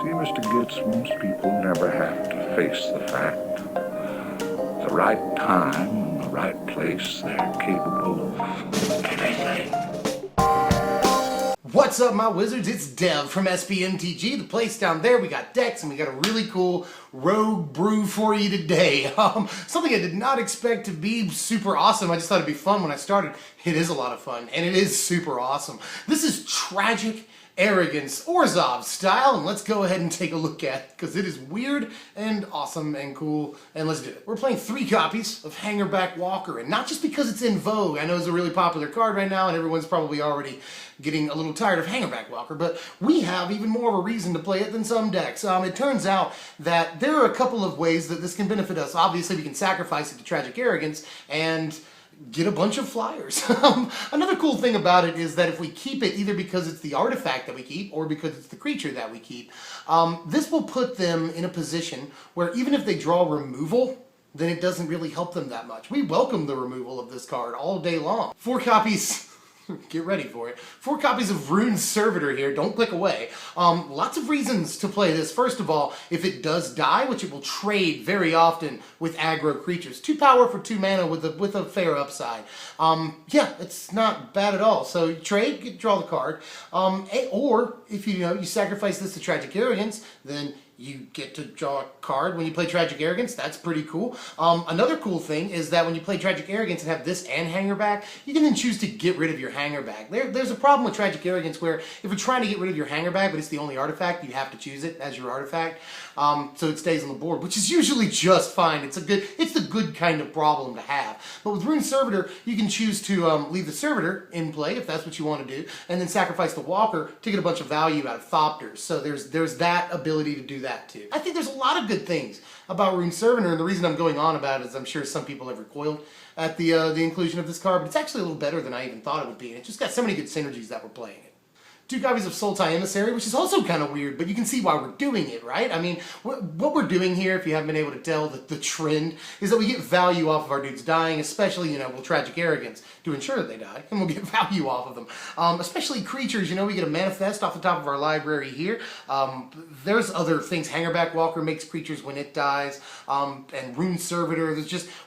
seems to get most people never have to face the fact. The right time and the right place, they're capable of anything. What's up, my wizards? It's Dev from MtG, the place down there. We got decks and we got a really cool rogue brew for you today. Something I did not expect to be super awesome. I just thought it'd be fun when I started. It is a lot of fun and it is super awesome. This is Tragic Arrogance, Orzhov style, and let's go ahead and take a look at it because it is weird and awesome and cool, and let's do it. We're playing 3 copies of Hangarback Walker, and not just because it's in vogue. I know it's a really popular card right now and everyone's probably already getting a little tired of Hangarback Walker, but we have even more of a reason to play it than some decks. It turns out that there are a couple of ways that this can benefit us. Obviously, we can sacrifice it to Tragic Arrogance and get a bunch of flyers. Another cool thing about it is that if we keep it, either because it's the artifact that we keep or because it's the creature that we keep, this will put them in a position where even if they draw removal, then it doesn't really help them that much. We welcome the removal of this card all day long. 4 copies. Get ready for it. 4 copies of Rune Servitor here. Don't click away. Lots of reasons to play this. First of all, if it does die, which it will trade very often with aggro creatures. 2 power for 2 mana with a fair upside. Yeah, it's not bad at all. So you trade, draw the card. Or if you sacrifice this to Tragic Arrogance, then you get to draw a card when you play Tragic Arrogance. That's pretty cool. Another cool thing is that when you play Tragic Arrogance and have this and Hangarback, you can then choose to get rid of your Hangarback. There's a problem with Tragic Arrogance where if you're trying to get rid of your Hangarback, but it's the only artifact, you have to choose it as your artifact. So it stays on the board, which is usually just fine. It's the good kind of problem to have. But with Rune Servitor, you can choose to leave the Servitor in play if that's what you want to do, and then sacrifice the Walker to get a bunch of value out of Thopters. So there's that ability to do that too. I think there's a lot of good things about Rune Servitor, and the reason I'm going on about it is I'm sure some people have recoiled at the inclusion of this card, but it's actually a little better than I even thought it would be, and it just got so many good synergies that we're playing it. 2 copies of Sultai Emissary, which is also kind of weird, but you can see why we're doing it, right? I mean, what we're doing here, if you haven't been able to tell the trend, is that we get value off of our dudes dying, especially, with Tragic Arrogance, to ensure that they die, and we'll get value off of them. Especially creatures, we get a manifest off the top of our library here. There's other things. Hangarback Walker makes creatures when it dies, and Rune Servitor.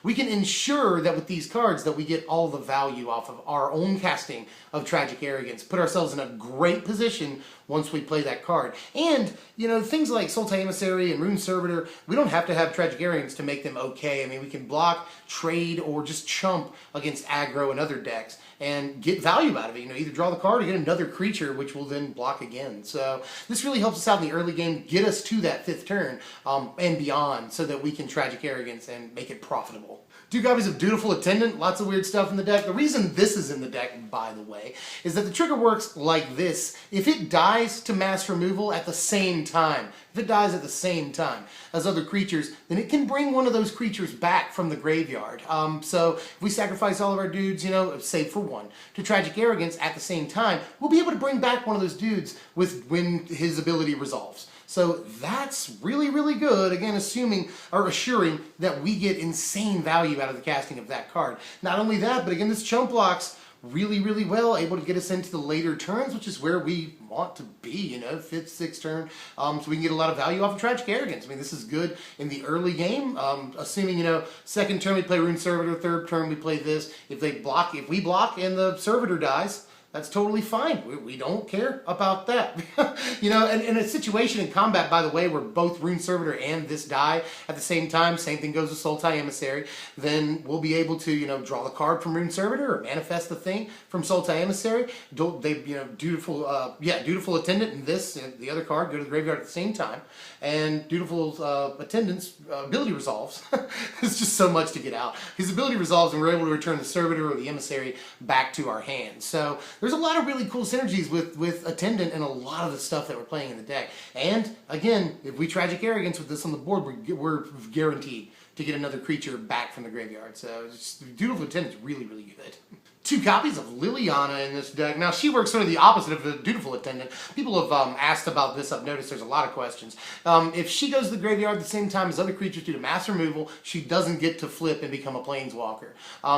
We can ensure that with these cards that we get all the value off of our own casting of Tragic Arrogance, put ourselves in a great position once we play that card. And, things like Sultai Emissary and Rune Servitor, we don't have to have Tragic Arrogance to make them okay. I mean, we can block, trade, or just chump against aggro and other decks and get value out of it. Either draw the card or get another creature, which will then block again. So this really helps us out in the early game, get us to that 5th turn and beyond, so that we can Tragic Arrogance and make it profitable. 2 copies of Dutiful Attendant, lots of weird stuff in the deck. The reason this is in the deck, by the way, is that the trigger works like this. If it dies to mass removal at the same time, if it dies at the same time as other creatures, then it can bring one of those creatures back from the graveyard. So if we sacrifice all of our dudes, save for 1, to Tragic Arrogance at the same time, we'll be able to bring back one of those dudes when his ability resolves. So that's really, really good, again, assuring that we get insane value out of the casting of that card. Not only that, but again, this chump blocks really, really well, able to get us into the later turns, which is where we want to be, 5th, 6th turn, so we can get a lot of value off of Tragic Arrogance. I mean, this is good in the early game, assuming, 2nd turn we play Rune Servitor, 3rd turn we play this. If we block and the Servitor dies, that's totally fine. We don't care about that. And in a situation in combat, by the way, where both Rune Servitor and this die at the same time, same thing goes with Sultai Emissary, then we'll be able to, draw the card from Rune Servitor or manifest the thing from Sultai Emissary. Dutiful Attendant and this, the other card, go to the graveyard at the same time. And Dutiful Attendant's ability resolves. It's just so much to get out. His ability resolves and we're able to return the Servitor or the Emissary back to our hand. So there's a lot of really cool synergies with Attendant and a lot of the stuff that we're playing in the deck. And again, if we Tragic Arrogance with this on the board, we're guaranteed to get another creature back from the graveyard. So Dutiful Attendant is really, really good. 2 copies of Liliana in this deck. Now, she works sort of the opposite of the Dutiful Attendant. People have asked about this. I've noticed there's a lot of questions. If she goes to the graveyard at the same time as other creatures due to mass removal, she doesn't get to flip and become a Planeswalker.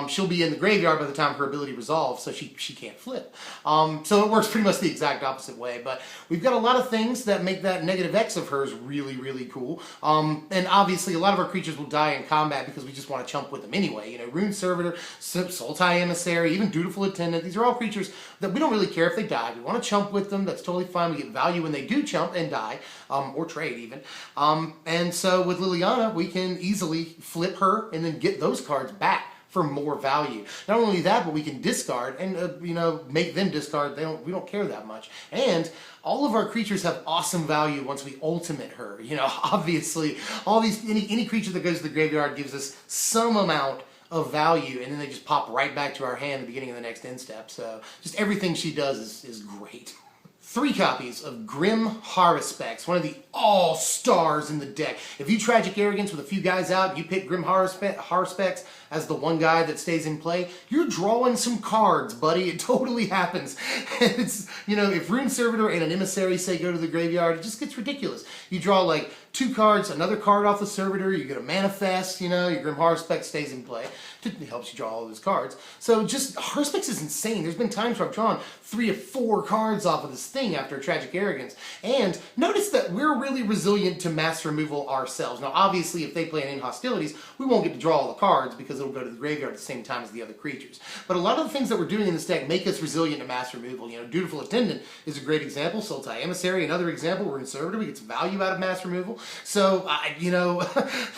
She'll be in the graveyard by the time her ability resolves, so she can't flip. So it works pretty much the exact opposite way. But we've got a lot of things that make that negative X of hers really, really cool. And obviously, a lot of our creatures will die in combat because we just want to chump with them anyway. You know, Rune Servitor, Sultai Emissary, even Dutiful Attendant. These are all creatures that we don't really care if they die. We want to chump with them. That's totally fine. We get value when they do chump and die, or trade even. And so with Liliana, we can easily flip her and then get those cards back for more value. Not only that, but we can discard and you know, make them discard. We don't care that much. And all of our creatures have awesome value once we ultimate her. You know, obviously, all these any creature that goes to the graveyard gives us some amount of value, and then they just pop right back to our hand at the beginning of the next end step. So just everything she does is great. 3 copies of Grim Haruspex, one of the all-stars in the deck. If you Tragic Arrogance with a few guys out, and you pick Grim Haruspex as the one guy that stays in play, you're drawing some cards, buddy. It totally happens. It's, you know, if Rune Servitor and an Emissary say go to the graveyard, it just gets ridiculous. You draw like 2 cards, another card off the Servitor, you get a manifest, you know, your Grim Haruspex stays in play. It helps you draw all those cards. So just, Haruspex is insane. There's been times where I've drawn 3 or 4 cards off of this thing after a Tragic Arrogance. And notice that we're really resilient to mass removal ourselves. Now obviously if they play in hostilities, we won't get to draw all the cards because it'll go to the graveyard at the same time as the other creatures. But a lot of the things that we're doing in this deck make us resilient to mass removal. You know, Dutiful Attendant is a great example. Sultai Emissary, another example. Rune Servitor, we get some value out of mass removal. So, you know,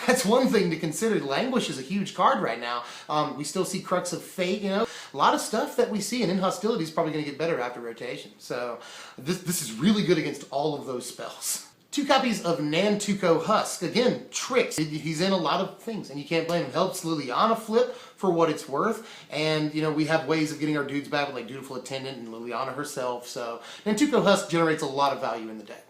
that's one thing to consider. Languish is a huge card right now. We still see Crux of Fate, you know. A lot of stuff that we see in hostilities is probably going to get better after rotation. So this is really good against all of those spells. 2 copies of Nantuko Husk. Again, tricks. He's in a lot of things, and you can't blame him. Helps Liliana flip for what it's worth, and you know, we have ways of getting our dudes back with like Dutiful Attendant and Liliana herself. So Nantuko Husk generates a lot of value in the deck.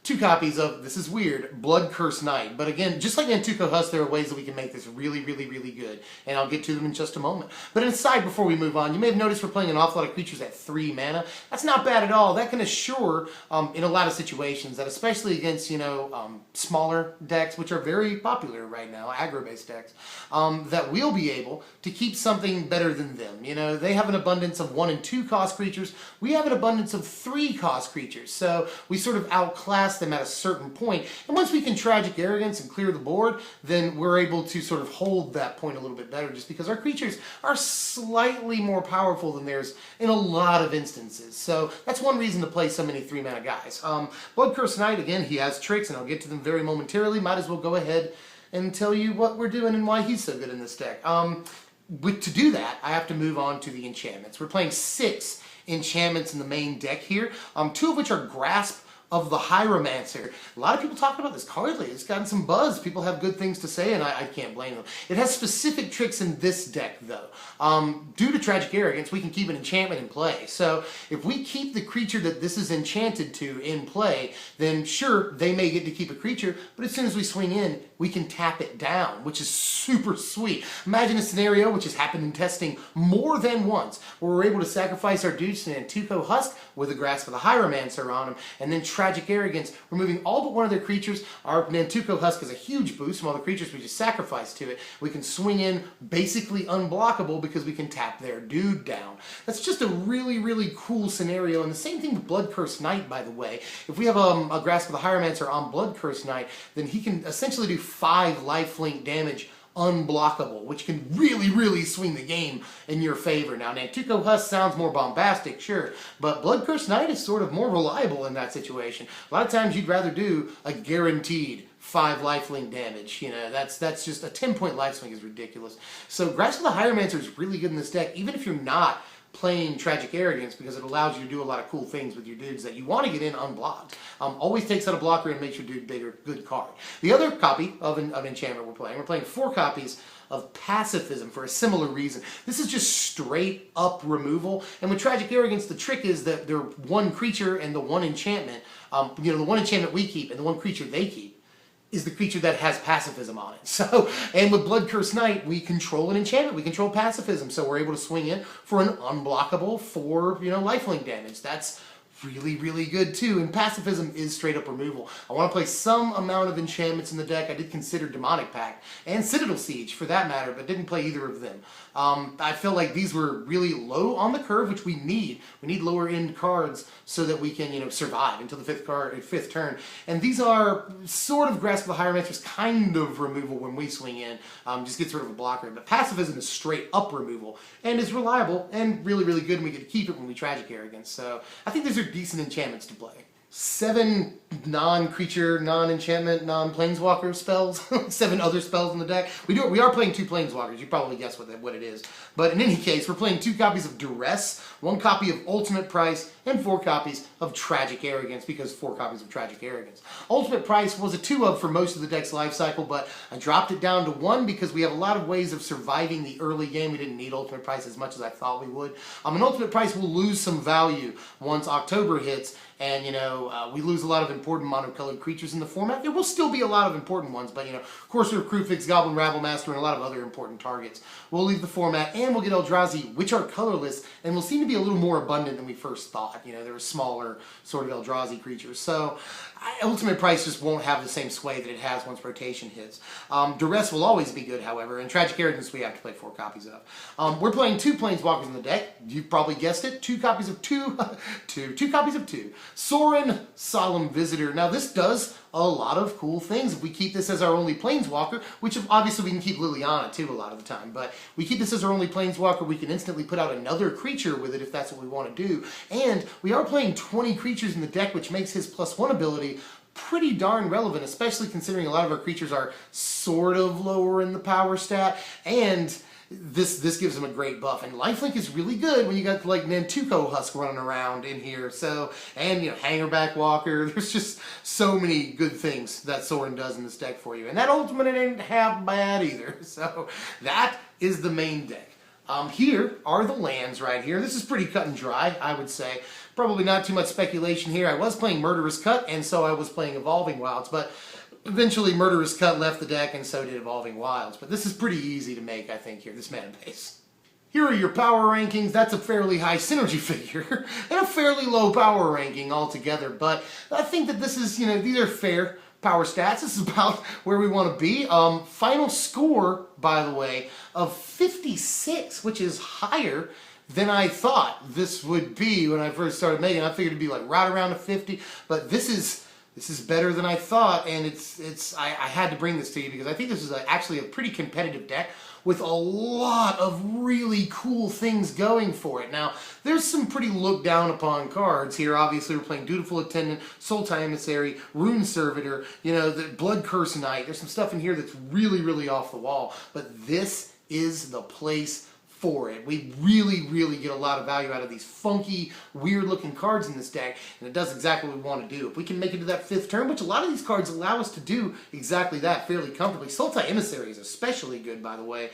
2 copies of, this is weird, Blood Curse Knight. But again, just like Nantuko Husk, there are ways that we can make this really, really, really good. And I'll get to them in just a moment. But aside, before we move on, you may have noticed we're playing an awful lot of creatures at 3 mana. That's not bad at all. That can assure, in a lot of situations, that especially against, you know, smaller decks, which are very popular right now, aggro-based decks, that we'll be able to keep something better than them. You know, they have an abundance of 1 and 2 cost creatures. We have an abundance of 3 cost creatures. So we sort of outclass them at a certain point, and once we can Tragic Arrogance and clear the board, then we're able to sort of hold that point a little bit better, just because our creatures are slightly more powerful than theirs in a lot of instances. So that's one reason to play so many 3 mana guys. Blood Curse Knight, again, he has tricks, and I'll get to them very momentarily. Might as well go ahead and tell you what we're doing and why he's so good in this deck. To do that, I have to move on to the enchantments. We're playing 6 enchantments in the main deck here, 2 of which are Grasp of the Hieromancer. A lot of people talking about this card lately. It's gotten some buzz. People have good things to say, and I can't blame them. It has specific tricks in this deck, though. Due to Tragic Arrogance, we can keep an enchantment in play. So if we keep the creature that this is enchanted to in play, then sure, they may get to keep a creature, but as soon as we swing in, we can tap it down, which is super sweet. Imagine a scenario, which has happened in testing more than once, where we're able to sacrifice our dudes to Nantuko Husk with a Grasp of the Hieromancer on them, and then Tragic Arrogance, removing all but one of their creatures. Our Nantuko Husk is a huge boost from all the creatures we just sacrificed to it. We can swing in basically unblockable because we can tap their dude down. That's just a really, really cool scenario, and the same thing with Blood Curse Knight, by the way. If we have a Grasp of the Hieromancer on Blood Curse Knight, then he can essentially do 5 lifelink damage unblockable, which can really, really swing the game in your favor. Now, Nantuko Husk sounds more bombastic, sure, but Blood Curse Knight is sort of more reliable in that situation. A lot of times you'd rather do a guaranteed 5 lifelink damage. You know, that's just a 10-point life swing is ridiculous. So Grasp of the Hieromancer is really good in this deck, even if you're not playing Tragic Arrogance, because it allows you to do a lot of cool things with your dudes that you want to get in unblocked. Always takes out a blocker and makes your dude bigger. Good card. The other copy of an enchantment we're playing 4 copies of Pacifism for a similar reason. This is just straight up removal, and with Tragic Arrogance, the trick is that they're 1 creature and the 1 enchantment, you know, the 1 enchantment we keep and the 1 creature they keep is the creature that has Pacifism on it. So, and with Blood Curse Knight, we control an enchantment, we control Pacifism, so we're able to swing in for an unblockable for, lifelink damage. That's really, really good too. And Pacifism is straight up removal. I want to play some amount of enchantments in the deck. I did consider Demonic Pact and Citadel Siege for that matter, but didn't play either of them. I feel like these were really low on the curve, which we need. We need lower end cards so that we can, survive until the fifth turn. And these are sort of Grasp of the Hieromancer's kind of removal when we swing in. Just gets rid of a blocker. But Pacifism is straight up removal and is reliable and really, really good, and we get to keep it when we Tragic Arrogance. So I think these are decent enchantments to play. 7 non-creature, non-enchantment, non-planeswalker spells. 7 other spells in the deck. We are playing 2 planeswalkers. You probably guessed what it is. But in any case, we're playing 2 copies of Duress, 1 copy of Ultimate Price, and 4 copies of Tragic Arrogance, because 4 copies of Tragic Arrogance. Ultimate Price was a 2-of for most of the deck's life cycle, but I dropped it down to 1 because we have a lot of ways of surviving the early game. We didn't need Ultimate Price as much as I thought we would. An Ultimate Price will lose some value once October hits, and, we lose a lot of important monocolored creatures in the format. There will still be a lot of important ones, but, Courser of Krufix, Goblin Rabblemaster, and a lot of other important targets. We'll leave the format, and we'll get Eldrazi, which are colorless, and will seem to be a little more abundant than we first thought. There were smaller sort of Eldrazi creatures. So, Ultimate Price just won't have the same sway that it has once rotation hits. Duress will always be good, however, and Tragic Arrogance we have to play 4 copies of. We're playing 2 Planeswalkers in the deck. You've probably guessed it. 2 copies of 2. 2 copies of 2. Sorin, Solemn Visitor. Now this does a lot of cool things if we keep this as our only Planeswalker, which obviously we can keep Liliana too a lot of the time, but we keep this as our only Planeswalker, we can instantly put out another creature with it if that's what we want to do. And we are playing 20 creatures in the deck, which makes his +1 ability pretty darn relevant, especially considering a lot of our creatures are sort of lower in the power stat, and this gives him a great buff. And lifelink is really good when you got like Nantuko Husk running around in here. So, and Hangarback Walker. There's just so many good things that Sorin does in this deck for you. And that ultimate ain't half bad either. So that is the main deck. Here are the lands right here. This is pretty cut and dry, I would say. Probably not too much speculation here. I was playing Murderous Cut, and so I was playing Evolving Wilds, but eventually Murderous Cut left the deck, and so did Evolving Wilds. But this is pretty easy to make, I think, here, this mana base. Here are your power rankings. That's a fairly high synergy figure, and a fairly low power ranking altogether. But I think that this is, these are fair power stats. This is about where we want to be. Final score, by the way, of 56, which is higher than I thought this would be when I first started making it. I figured it'd be like right around a 50, but this is better than I thought, and I had to bring this to you because I think this is actually a pretty competitive deck with a lot of really cool things going for it. Now, there's some pretty looked down upon cards here. Obviously, we're playing Dutiful Attendant, Sultai Emissary, Rune Servitor, the Blood Curse Knight. There's some stuff in here that's really, really off the wall, but this is the place for it. We really, really get a lot of value out of these funky, weird-looking cards in this deck, and it does exactly what we want to do. If we can make it to that 5th turn, which a lot of these cards allow us to do exactly that fairly comfortably. Sultai Emissary is especially good, by the way,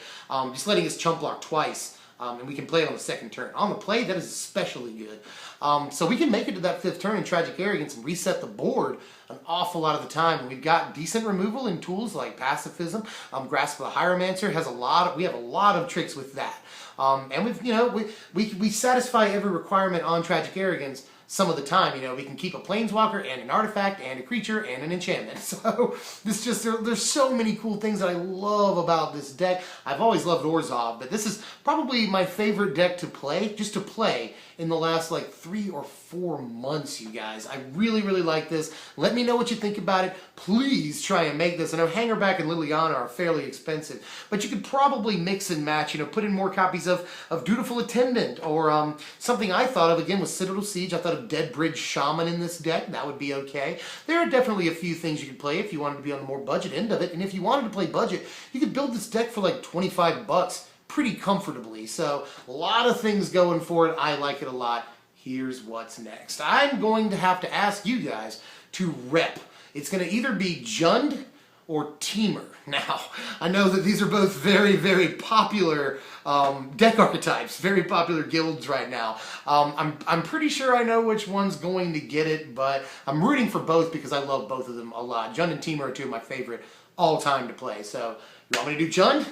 just letting us chump block twice. And we can play it on the 2nd turn. On the play, that is especially good. So we can make it to that 5th turn in Tragic Arrogance and reset the board an awful lot of the time. We've got decent removal in tools like Pacifism. Grasp of the Hieromancer has we have a lot of tricks with that. And we satisfy every requirement on Tragic Arrogance some of the time. We can keep a Planeswalker and an artifact and a creature and an enchantment. So there's so many cool things that I love about this deck. I've always loved Orzhov, but this is probably my favorite deck to play, in the last like 3 or 4 months, you guys. I really, really like this. Let me know what you think about it. Please try and make this. I know Hangarback and Liliana are fairly expensive, but you could probably mix and match, put in more copies of Dutiful Attendant, or something I thought of, again, was Citadel Siege. I thought of Dead Bridge Shaman in this deck. That would be okay. There are definitely a few things you could play if you wanted to be on the more budget end of it, and if you wanted to play budget, you could build this deck for like 25 bucks pretty comfortably. So a lot of things going for it. I like it a lot. Here's what's next. I'm going to have to ask you guys to rep. It's going to either be Jund or Teamer? Now, I know that these are both very, very popular deck archetypes, very popular guilds right now. I'm pretty sure I know which one's going to get it, but I'm rooting for both because I love both of them a lot. Jund and Teamer are two of my favorite all-time to play. So, you want me to do Jund?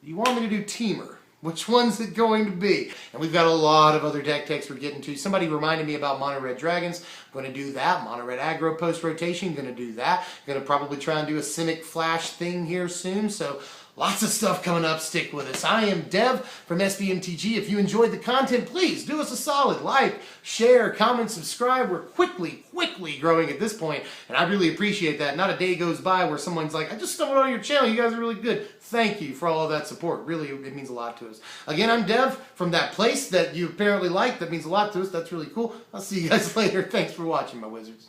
You want me to do Teamer? Which one's it going to be? And we've got a lot of other deck techs we're getting to. Somebody reminded me about Mono Red Dragons. I'm going to do that. Mono Red Aggro post-rotation. Going to do that. Going to probably try and do a Simic Flash thing here soon. So lots of stuff coming up. Stick with us. I am Dev from SBMTG. If you enjoyed the content, please do us a solid. Like, share, comment, subscribe. We're quickly growing at this point, and I really appreciate that. Not a day goes by where someone's like, I just stumbled on your channel. You guys are really good. Thank you for all of that support. Really, it means a lot to us. Again, I'm Dev from that place that you apparently like. That means a lot to us. That's really cool. I'll see you guys later. Thanks for watching, my wizards.